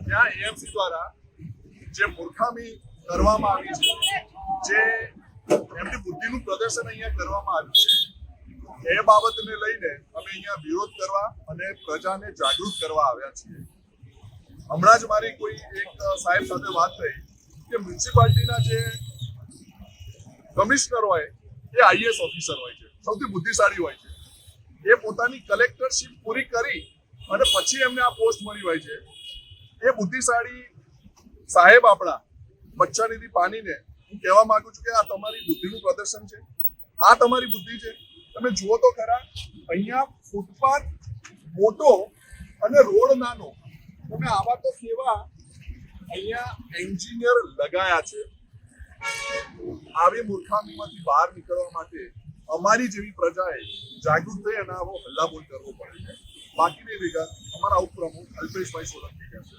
ત્યાં એએમસી દ્વારા જે મૂર્ખામી કરવામાં આવી છે, જે એમની બુદ્ધિનું પ્રદર્શન અહીંયા કરવામાં આવ્યું છે, એ બાબતને લઈને અમે અહીંયા વિરોધ કરવા અને પ્રજાને જાગૃત કરવા આવ્યા છીએ. હમણાં જ મારી કોઈ એક સાહેબ સાથે વાત થઈ કે મ્યુનિસિપાલિટીના જે કમિશનર હોય એ આઈએએસ ઓફિસર હોય છે, સૌથી બુદ્ધિશાળી હોય છે. એ પોતાની કલેક્ટરશીપ પૂરી કરી અને પછી એમને આ પોસ્ટ મળી હોય છે. એ બુદ્ધિશાળી સાહેબ આપણા બચ્ચાનિધિ પાનીને હું કહેવા માંગુ છું કે આ તમારી બુદ્ધિનું પ્રદર્શન છે, આ તમારી બુદ્ધિ છે. તમે જુઓ તો ખરા, અહીંયા ફૂટપાથ મોટો અને રોડ નાનો, તમે આવા તો કેવા અહીંયા એન્જિનિયર લગાયા છે. આવી મૂર્ખામીમાંથી બહાર નીકળવા માટે અમારી જેવી પ્રજાએ જાગૃત થઈ અને આવો હલ્લાબોલ કરવો પડે છે. બાકીની વિગત અમારા ઉપપ્રમુખ અલ્પેશભાઈ સોલંકી કહેશે.